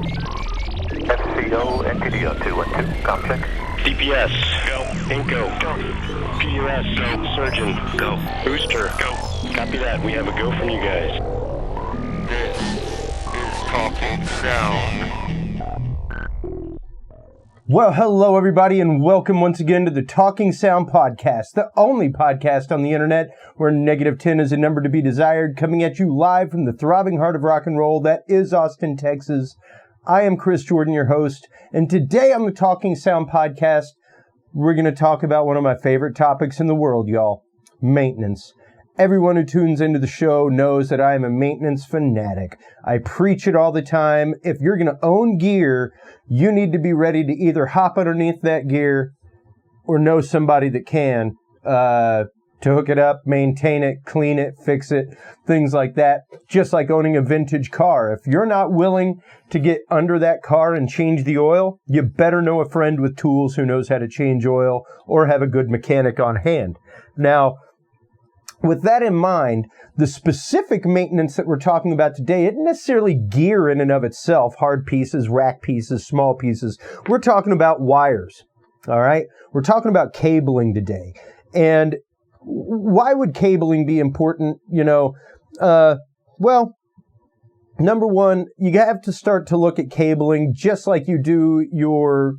FCO, NTDO 212, complex. DPS, go. Inco, go. PUS, go. Surgeon, go. Booster, go. Copy that. We have a go from you guys. This is Talking Sound. Well, hello everybody, and welcome once again to the Talking Sound Podcast, the only podcast on the internet where negative 10 is a number to be desired, coming at you live from the throbbing heart of rock and roll that is Austin, Texas. I am Chris Jordan, your host, and today on the Talking Sound Podcast, we're going to talk about one of my favorite topics in the world, y'all, maintenance. Everyone who tunes into the show knows that I am a maintenance fanatic. I preach it all the time. If you're going to own gear, you need to be ready to either hop underneath that gear or know somebody that can to hook it up, maintain it, clean it, fix it, things like that. Just like owning a vintage car. If you're not willing to get under that car and change the oil, you better know a friend with tools who knows how to change oil or have a good mechanic on hand. Now, with that in mind, the specific maintenance that we're talking about today isn't necessarily gear in and of itself, hard pieces, rack pieces, small pieces. We're talking about wires, all right? We're talking about cabling today. And why would cabling be important? Well, number one, you have to start to look at cabling just like you do your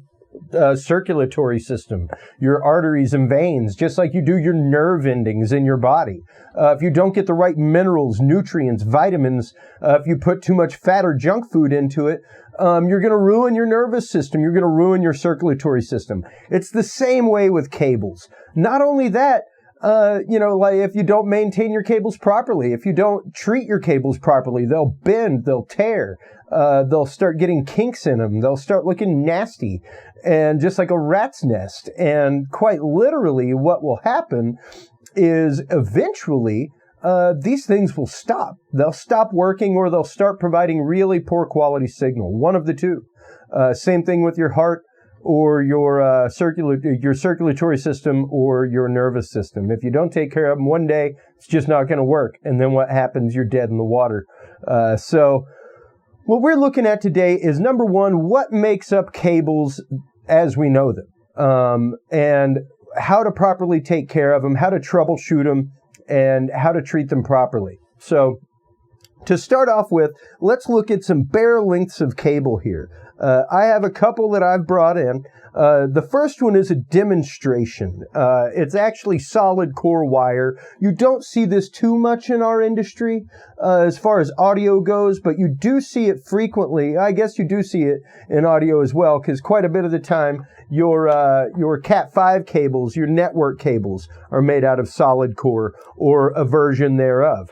circulatory system, your arteries and veins, just like you do your nerve endings in your body. If you don't get the right minerals, nutrients, vitamins, if you put too much fat or junk food into it, you're going to ruin your nervous system. You're going to ruin your circulatory system. It's the same way with cables. Not only that, like if you don't maintain your cables properly, if you don't treat your cables properly, they'll bend, they'll tear, they'll start getting kinks in them, they'll start looking nasty, and just like a rat's nest. And quite literally, what will happen is eventually these things will stop. They'll stop working, or they'll start providing really poor quality signal. One of the two. Same thing with your heart, or your circulatory system, or your nervous system. If you don't take care of them one day, it's just not going to work. And then what happens? You're dead in the water. So what we're looking at today is, number one, what makes up cables as we know them, and how to properly take care of them, how to troubleshoot them, and how to treat them properly. So to start off with, let's look at some bare lengths of cable here. I have a couple that I've brought in. The first one is a demonstration. It's actually solid core wire. You don't see this too much in our industry as far as audio goes, but you do see it frequently. I guess you do see it in audio as well, because quite a bit of the time your Cat 5 cables, your network cables, are made out of solid core or a version thereof.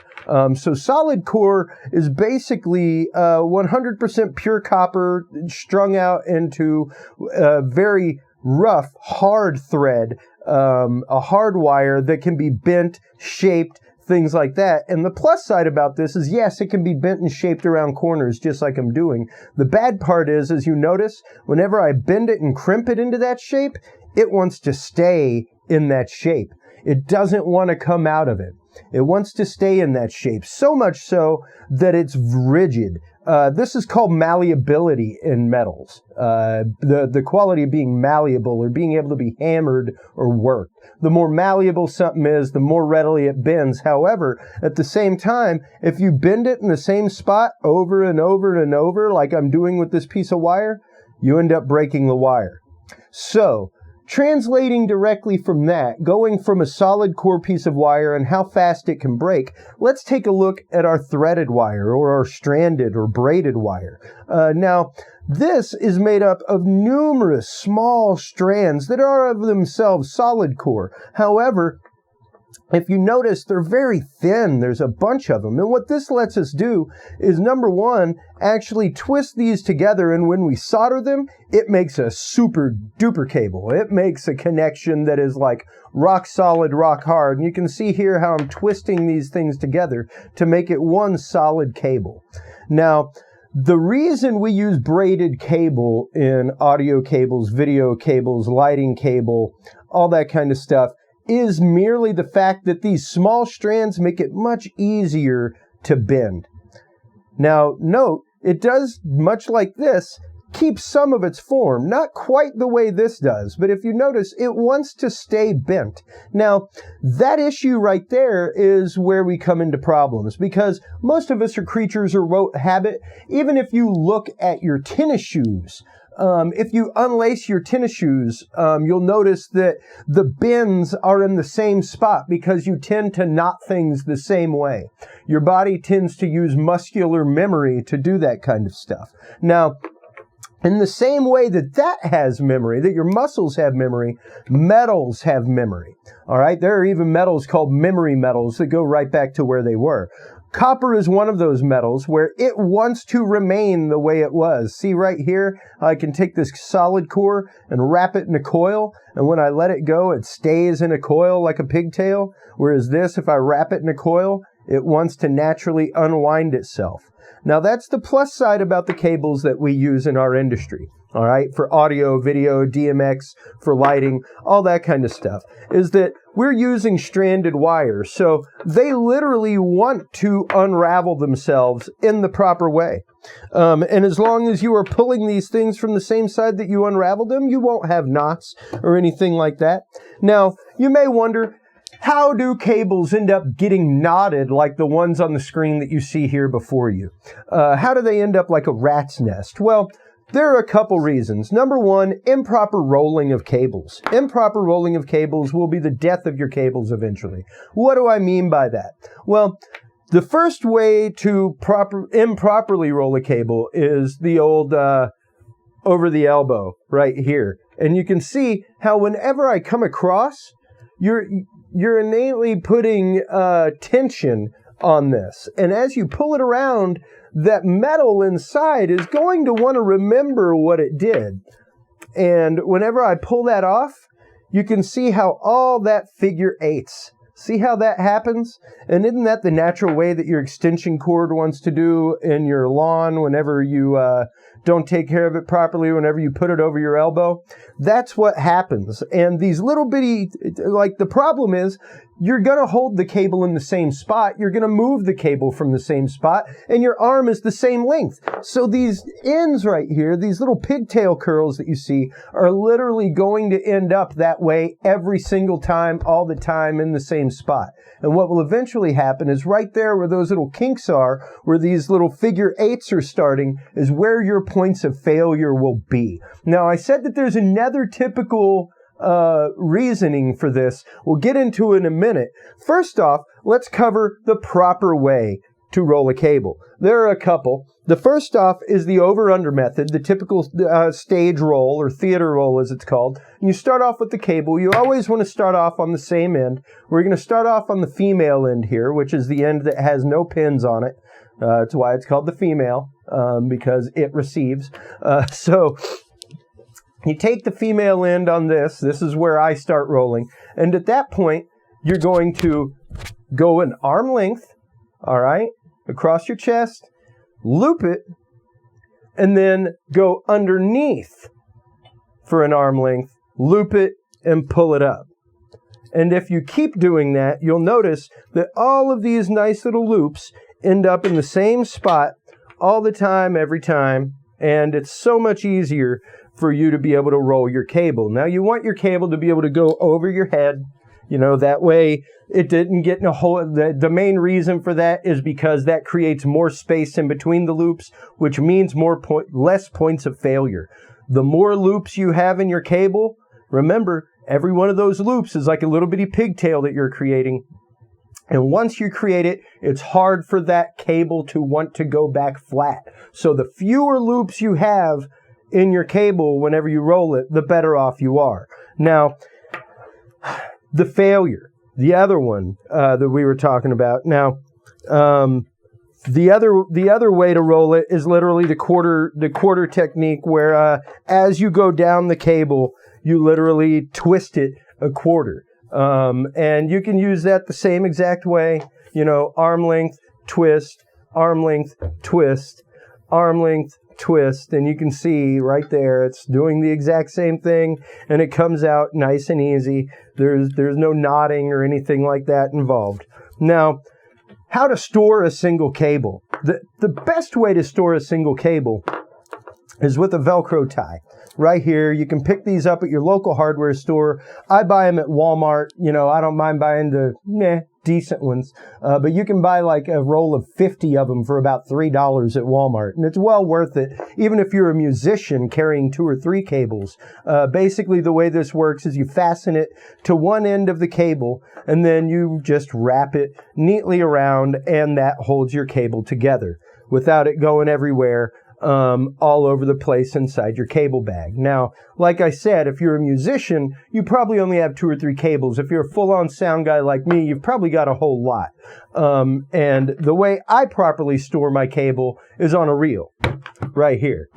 So solid core is basically 100% pure copper strung out into a very rough, hard thread, a hard wire that can be bent, shaped, things like that. And the plus side about this is, yes, it can be bent and shaped around corners just like I'm doing. The bad part is, as you notice, whenever I bend it and crimp it into that shape, it wants to stay in that shape. It doesn't want to come out of it. It wants to stay in that shape, so much so that it's rigid. This is called malleability in metals. The quality of being malleable, or being able to be hammered or worked. The more malleable something is, the more readily it bends. However, at the same time, if you bend it in the same spot over and over and over, like I'm doing with this piece of wire, you end up breaking the wire. So, translating directly from that, going from a solid core piece of wire and how fast it can break, let's take a look at our threaded wire, or our stranded or braided wire. Now, this is made up of numerous small strands that are of themselves solid core. However, if you notice, they're very thin. There's a bunch of them. And what this lets us do is, number one, actually twist these together. And when we solder them, it makes a super duper cable. It makes a connection that is like rock solid, rock hard. And you can see here how I'm twisting these things together to make it one solid cable. Now, the reason we use braided cable in audio cables, video cables, lighting cable, all that kind of stuff, is merely the fact that these small strands make it much easier to bend. Now, note, it does, much like this, keep some of its form. Not quite the way this does, but if you notice, it wants to stay bent. Now, that issue right there is where we come into problems, because most of us are creatures of rote habit. Even if you look at your tennis shoes, if you unlace your tennis shoes, you'll notice that the bends are in the same spot because you tend to knot things the same way. Your body tends to use muscular memory to do that kind of stuff. Now, in the same way that that has memory, that your muscles have memory, metals have memory. All right, there are even metals called memory metals that go right back to where they were. Copper is one of those metals where it wants to remain the way it was. See right here, I can take this solid core and wrap it in a coil, and when I let it go, it stays in a coil like a pigtail, whereas this, if I wrap it in a coil, it wants to naturally unwind itself. Now, that's the plus side about the cables that we use in our industry, all right, for audio, video, DMX, for lighting, all that kind of stuff, is that we're using stranded wires. So they literally want to unravel themselves in the proper way. And as long as you are pulling these things from the same side that you unravel them, you won't have knots or anything like that. Now, you may wonder, how do cables end up getting knotted like the ones on the screen that you see here before you? How do they end up like a rat's nest? Well, there are a couple reasons. Number one, improper rolling of cables. Improper rolling of cables will be the death of your cables eventually. What do I mean by that? Well, the first way to improperly roll a cable is the old over the elbow right here. And you can see how whenever I come across, you're innately putting tension on this. And as you pull it around, that metal inside is going to want to remember what it did. And whenever I pull that off, you can see how all that figure eights. See how that happens? And isn't that the natural way that your extension cord wants to do in your lawn whenever you don't take care of it properly, whenever you put it over your elbow? That's what happens. And these little bitty, like, the problem is, you're going to hold the cable in the same spot. You're going to move the cable from the same spot, and your arm is the same length. So these ends right here, these little pigtail curls that you see, are literally going to end up that way every single time, all the time, in the same spot. And what will eventually happen is right there where those little kinks are, where these little figure eights are starting, is where your points of failure will be. Now, I said that there's another typical reasoning for this. We'll get into it in a minute. First off, let's cover the proper way to roll a cable. There are a couple. The first off is the over-under method, the typical stage roll or theater roll as it's called. And you start off with the cable. You always want to start off on the same end. We're going to start off on the female end here, which is the end that has no pins on it. That's why it's called the female, because it receives. So you take the female end on this. This is where I start rolling. And at that point, you're going to go an arm length, all right, across your chest, loop it, and then go underneath for an arm length, loop it, and pull it up. And if you keep doing that, you'll notice that all of these nice little loops end up in the same spot all the time, every time, and it's so much easier for you to be able to roll your cable. Now, you want your cable to be able to go over your head, that way it didn't get in a hole. The main reason for that is because that creates more space in between the loops, which means less points of failure. The more loops you have in your cable, remember, every one of those loops is like a little bitty pigtail that you're creating. And once you create it, it's hard for that cable to want to go back flat. So the fewer loops you have in your cable whenever you roll it, the better off you are. Now, the failure, the other one that we were talking about. Now, the other way to roll it is literally the quarter technique, where as you go down the cable, you literally twist it a quarter. And you can use that the same exact way, arm length, twist, arm length, twist, arm length, twist, and you can see right there it's doing the exact same thing, and it comes out nice and easy. There's no knotting or anything like that involved. Now, how to store a single cable. The best way to store a single cable is with a Velcro tie. Right here, you can pick these up at your local hardware store. I buy them at Walmart. You know, I don't mind buying the decent ones, but you can buy like a roll of 50 of them for about $3 at Walmart, and it's well worth it, even if you're a musician carrying 2 or 3 cables. Basically, the way this works is you fasten it to one end of the cable, and then you just wrap it neatly around, and that holds your cable together without it going everywhere. All over the place inside your cable bag. Now, like I said, if you're a musician, you probably only have 2 or 3 cables. If you're a full-on sound guy like me, you've probably got a whole lot. And the way I properly store my cable is on a reel, right here.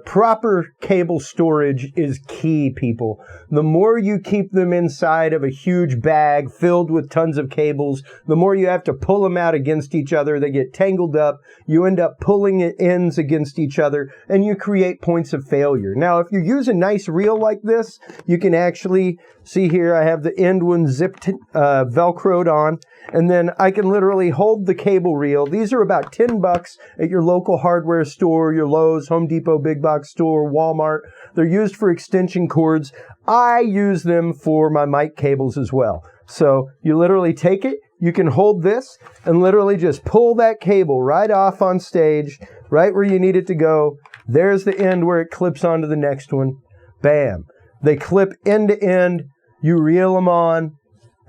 Proper cable storage is key, people. The more you keep them inside of a huge bag filled with tons of cables, the more you have to pull them out against each other. They get tangled up. You end up pulling ends against each other, and you create points of failure. Now, if you use a nice reel like this, you can actually see here, I have the end one zipped, Velcroed on, and then I can literally hold the cable reel. These are about $10 at your local hardware store, your Lowe's, Home Depot, big box store, Walmart. They're used for extension cords. I use them for my mic cables as well. So you literally take it, you can hold this and literally just pull that cable right off on stage, right where you need it to go. There's the end where it clips onto the next one. Bam. They clip end to end. You reel them on.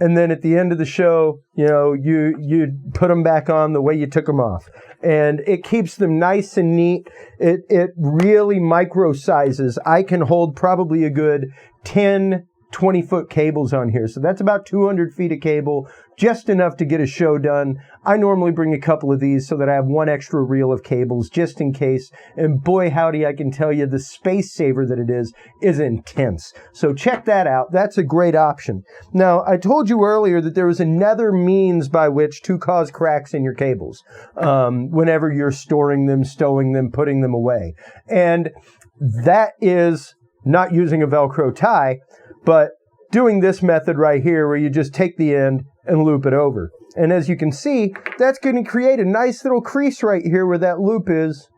And then at the end of the show, you know, you put them back on the way you took them off. And it keeps them nice and neat. It really micro sizes. I can hold probably a good 10, 20-foot cables on here. So that's about 200 feet of cable, just enough to get a show done. I normally bring a couple of these so that I have one extra reel of cables just in case. And boy, howdy, I can tell you the space saver that it is intense. So check that out. That's a great option. Now, I told you earlier that there was another means by which to cause cracks in your cables whenever you're storing them, stowing them, putting them away. And that is not using a Velcro tie, but doing this method right here where you just take the end and loop it over. And as you can see, that's going to create a nice little crease right here where that loop is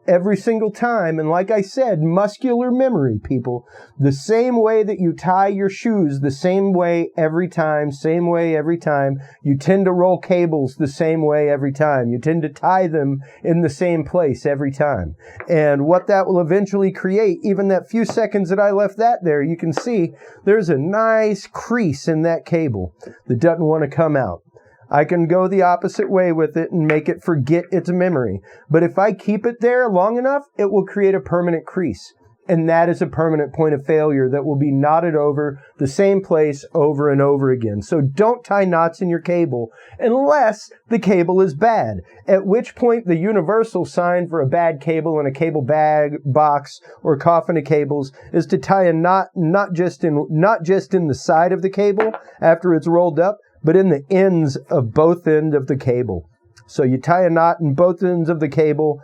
every single time. And like I said, muscular memory, people. The same way that you tie your shoes, the same way every time, same way every time. You tend to roll cables the same way every time. You tend to tie them in the same place every time. And what that will eventually create, even that few seconds that I left that there, you can see there's a nice crease in that cable that doesn't want to come out. I can go the opposite way with it and make it forget its memory. But if I keep it there long enough, it will create a permanent crease. And that is a permanent point of failure that will be knotted over the same place over and over again. So don't tie knots in your cable unless the cable is bad, at which point the universal sign for a bad cable in a cable bag, box, or coffin of cables is to tie a knot not just in the side of the cable after it's rolled up, but in the ends of both ends of the cable. So you tie a knot in both ends of the cable,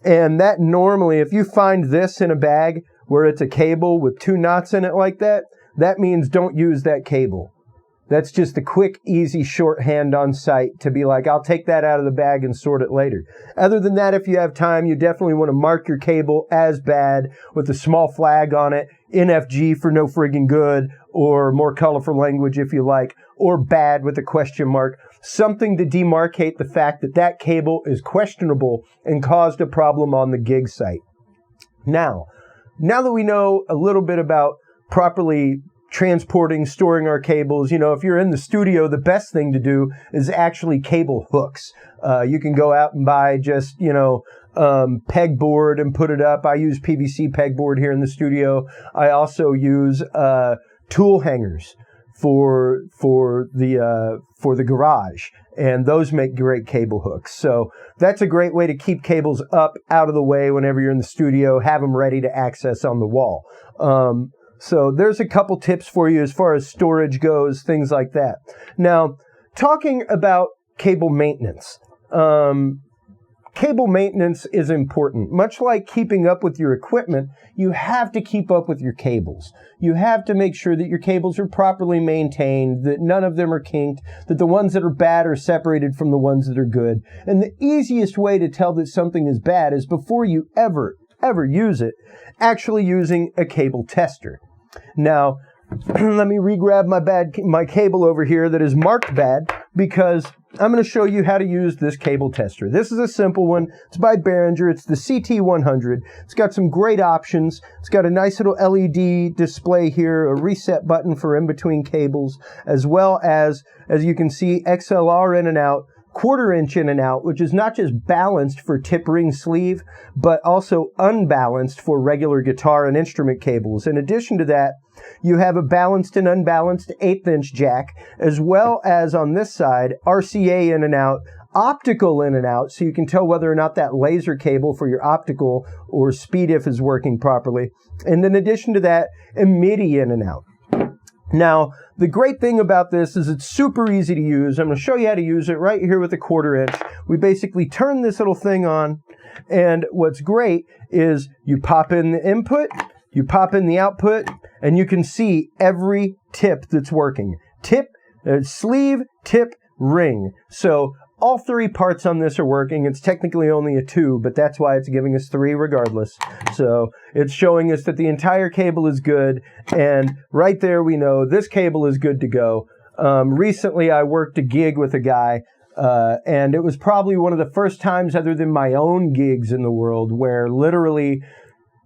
and that normally, if you find this in a bag where it's a cable with 2 knots in it like that, that means don't use that cable. That's just a quick, easy shorthand on site to be like, I'll take that out of the bag and sort it later. Other than that, if you have time, you definitely want to mark your cable as bad with a small flag on it, NFG for no friggin' good, or more colorful language if you like, or bad with a question mark. Something to demarcate the fact that that cable is questionable and caused a problem on the gig site. Now that we know a little bit about properly transporting, storing our cables, you know, if you're in the studio, the best thing to do is actually cable hooks. You can go out and buy just, pegboard and put it up. I use PVC pegboard here in the studio. I also use tool hangers for the garage, and those make great cable hooks. So that's a great way to keep cables up out of the way whenever you're in the studio, have them ready to access on the wall. So there's a couple tips for you as far as storage goes, things like that. Now, talking about cable maintenance, cable maintenance is important. Much like keeping up with your equipment, you have to keep up with your cables. You have to make sure that your cables are properly maintained, that none of them are kinked, that the ones that are bad are separated from the ones that are good. And the easiest way to tell that something is bad is before you ever use it, actually using a cable tester. Now, let me re-grab my cable over here that is marked bad, because I'm going to show you how to use this cable tester. This is a simple one. It's by Behringer. It's the CT100. It's got some great options. It's got a nice little LED display here, a reset button for in-between cables, as well as you can see, XLR in and out, 1/4 inch in and out, which is not just balanced for tip ring sleeve, but also unbalanced for regular guitar and instrument cables. In addition to that, you have a balanced and unbalanced 1/8 inch jack, as well as on this side, RCA in and out, optical in and out, so you can tell whether or not that laser cable for your optical or SpeedIF is working properly. And in addition to that, a MIDI in and out. Now, the great thing about this is it's super easy to use. I'm going to show you how to use it right here with a 1/4 inch. We basically turn this little thing on, and what's great is you pop in the input, you pop in the output, and you can see every tip that's working. Tip, sleeve, tip, ring. So all 3 parts on this are working. It's technically only a 2, but that's why it's giving us 3 regardless. So it's showing us that the entire cable is good, and right there we know this cable is good to go. Recently I worked a gig with a guy, and it was probably one of the first times other than my own gigs in the world where literally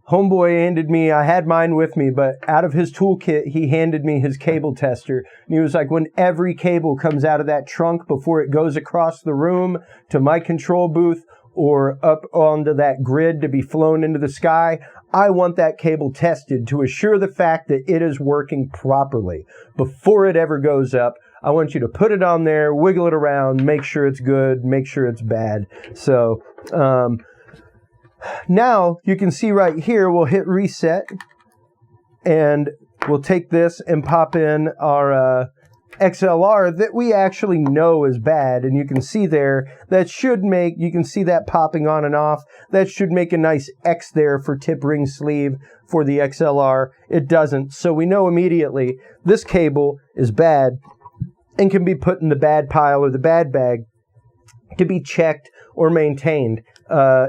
homeboy handed me, I had mine with me, but out of his toolkit, he handed me his cable tester. And he was like, when every cable comes out of that trunk before it goes across the room to my control booth or up onto that grid to be flown into the sky, I want that cable tested to assure the fact that it is working properly. Before it ever goes up, I want you to put it on there, wiggle it around, make sure it's good, make sure it's bad. So, now you can see right here, we'll hit reset and we'll take this and pop in our XLR that we actually know is bad. And you can see there, that should make, you can see that popping on and off. That should make a nice X there for tip ring sleeve for the XLR. It doesn't. So we know immediately this cable is bad and can be put in the bad pile or the bad bag to be checked or maintained.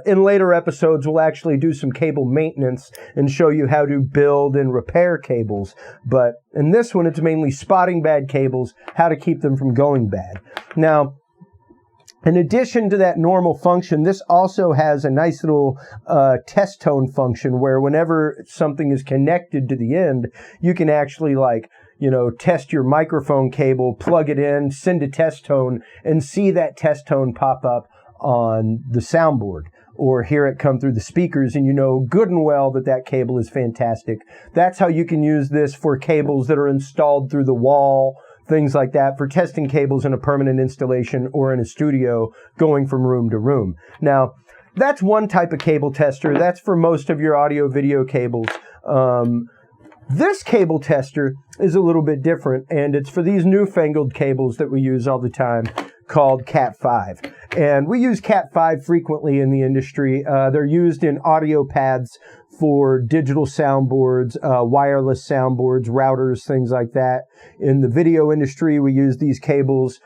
In later episodes, we'll actually do some cable maintenance and show you how to build and repair cables. But in this one, it's mainly spotting bad cables, how to keep them from going bad. Now, in addition to that normal function, this also has a nice little test tone function where whenever something is connected to the end, you can actually test your microphone cable, plug it in, send a test tone, and see that test tone pop up on the soundboard, or hear it come through the speakers, and you know good and well that that cable is fantastic. That's how you can use this for cables that are installed through the wall, things like that, for testing cables in a permanent installation or in a studio going from room to room. Now, that's one type of cable tester. That's for most of your audio video cables. This cable tester is a little bit different, and it's for these newfangled cables that we use all the time, called Cat5. And we use Cat5 frequently in the industry. They're used in audio pads for digital soundboards, wireless soundboards, routers, things like that. In the video industry, we use these cables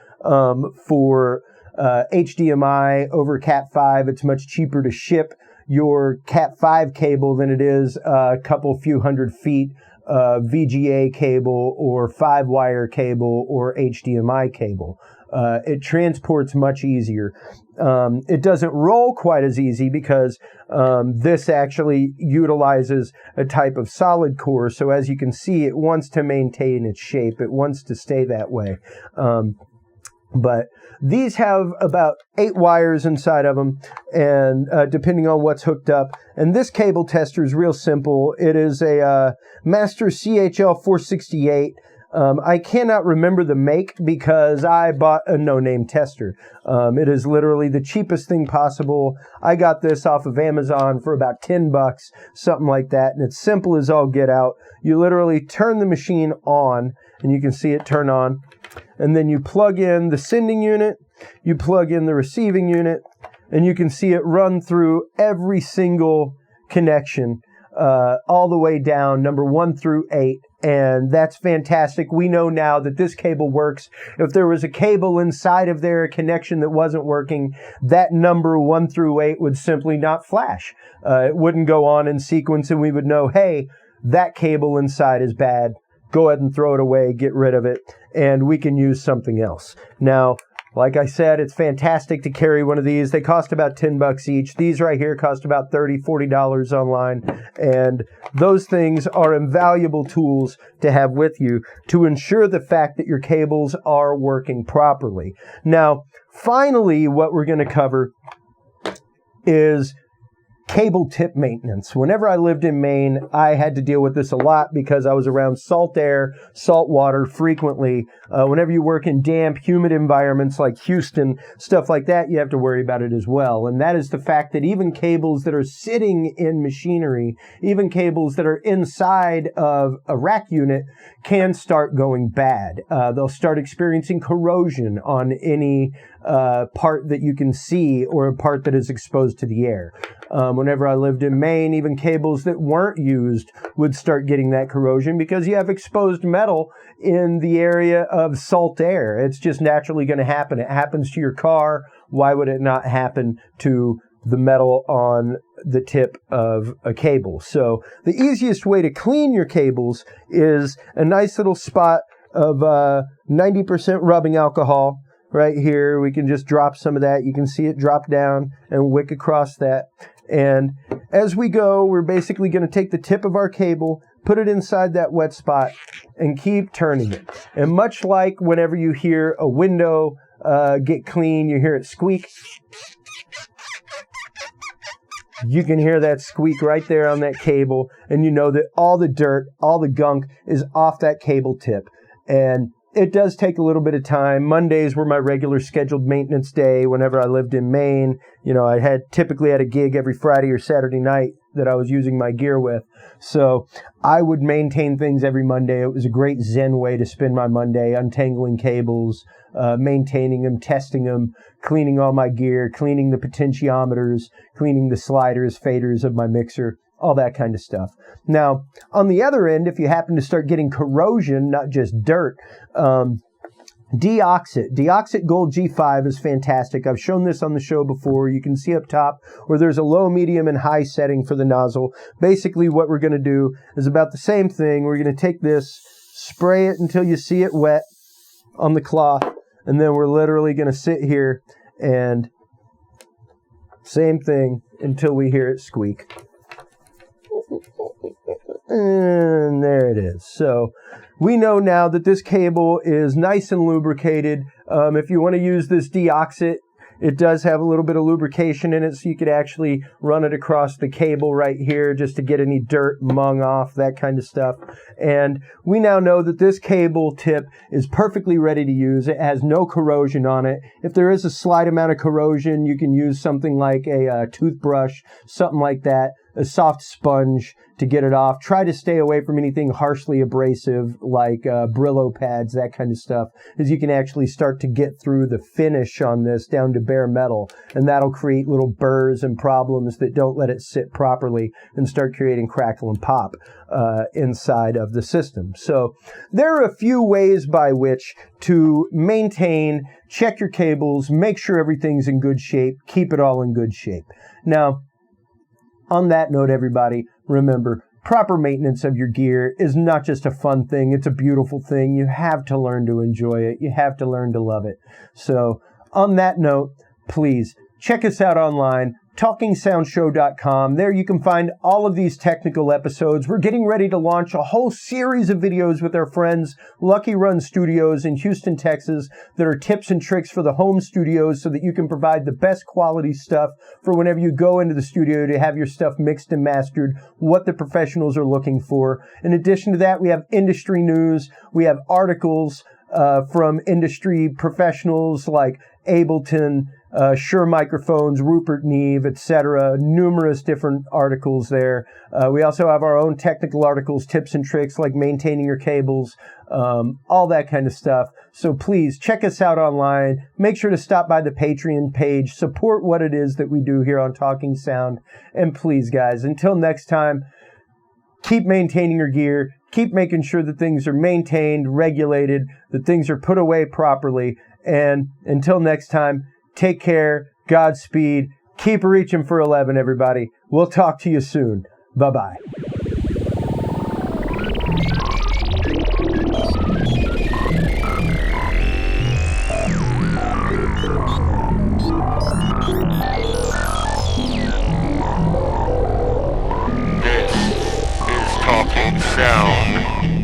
for HDMI over Cat5. It's much cheaper to ship your Cat5 cable than it is a couple few hundred feet VGA cable or 5-wire cable or HDMI cable. It transports much easier. It doesn't roll quite as easy because this actually utilizes a type of solid core. So as you can see, it wants to maintain its shape. It wants to stay that way. But these have about 8 wires inside of them, and depending on what's hooked up. And this cable tester is real simple. It is a Master CHL 468. I cannot remember the make because I bought a no-name tester. It is literally the cheapest thing possible. I got this off of Amazon for about $10, something like that. And it's simple as all get out. You literally turn the machine on, and you can see it turn on. And then you plug in the sending unit, you plug in the receiving unit, and you can see it run through every single connection, all the way down, number 1 through 8. And that's fantastic. We know now that this cable works. If there was a cable inside of there, a connection that wasn't working, that number 1 through 8 would simply not flash. It wouldn't go on in sequence, and we would know, hey, that cable inside is bad. Go ahead and throw it away, get rid of it, and we can use something else. Now, like I said, it's fantastic to carry one of these. They cost about $10 each. These right here cost about $30, $40 online. And those things are invaluable tools to have with you to ensure the fact that your cables are working properly. Now, finally, what we're going to cover is cable tip maintenance. Whenever I lived in Maine, I had to deal with this a lot because I was around salt air, salt water frequently. Whenever you work in damp, humid environments like Houston, stuff like that, you have to worry about it as well. And that is the fact that even cables that are sitting in machinery, even cables that are inside of a rack unit can start going bad. They'll start experiencing corrosion on any part that you can see or a part that is exposed to the air. Whenever I lived in Maine, even cables that weren't used would start getting that corrosion because you have exposed metal in the area of salt air. It's just naturally going to happen. It happens to your car. Why would it not happen to the metal on the tip of a cable? So the easiest way to clean your cables is a nice little spot of 90% rubbing alcohol. Right here, we can just drop some of that. You can see it drop down and wick across that. And as we go, we're basically going to take the tip of our cable, put it inside that wet spot, and keep turning it. And much like whenever you hear a window get clean, you hear it squeak. You can hear that squeak right there on that cable, and you know that all the dirt, all the gunk is off that cable tip. And it does take a little bit of time. Mondays were my regular scheduled maintenance day whenever I lived in Maine. You know, I typically had a gig every Friday or Saturday night that I was using my gear with. So I would maintain things every Monday. It was a great zen way to spend my Monday, untangling cables, maintaining them, testing them, cleaning all my gear, cleaning the potentiometers, cleaning the sliders, faders of my mixer, all that kind of stuff. Now, on the other end, if you happen to start getting corrosion, not just dirt, Deoxit Gold G5 is fantastic. I've shown this on the show before. You can see up top where there's a low, medium, and high setting for the nozzle. Basically, what we're going to do is about the same thing. We're going to take this, spray it until you see it wet on the cloth, and then we're literally going to sit here and same thing until we hear it squeak. And there it is. So we know now that this cable is nice and lubricated. If you want to use this Deoxit, it does have a little bit of lubrication in it, so you could actually run it across the cable right here just to get any dirt, mung off, that kind of stuff. And we now know that this cable tip is perfectly ready to use. It has no corrosion on it. If there is a slight amount of corrosion, you can use something like a toothbrush, something like that, a soft sponge to get it off. Try to stay away from anything harshly abrasive like Brillo pads, that kind of stuff, as you can actually start to get through the finish on this down to bare metal, and that'll create little burrs and problems that don't let it sit properly and start creating crackle and pop inside of the system. So there are a few ways by which to maintain, check your cables, make sure everything's in good shape, keep it all in good shape. Now, on that note, everybody, remember, proper maintenance of your gear is not just a fun thing, it's a beautiful thing. You have to learn to enjoy it. You have to learn to love it. So, on that note, please check us out online, TalkingSoundShow.com. There you can find all of these technical episodes. We're getting ready to launch a whole series of videos with our friends, Lucky Run Studios in Houston, Texas, that are tips and tricks for the home studios so that you can provide the best quality stuff for whenever you go into the studio to have your stuff mixed and mastered, what the professionals are looking for. In addition to that, we have industry news. We have articles from industry professionals like Ableton, Shure microphones, Rupert Neve, etc. Numerous different articles there. We also have our own technical articles, tips and tricks like maintaining your cables, all that kind of stuff. So please check us out online. Make sure to stop by the Patreon page. Support what it is that we do here on Talking Sound. And please, guys, until next time, keep maintaining your gear. Keep making sure that things are maintained, regulated, that things are put away properly. And until next time, take care, Godspeed, keep reaching for 11, everybody. We'll talk to you soon. Bye-bye. This is Talking Sound.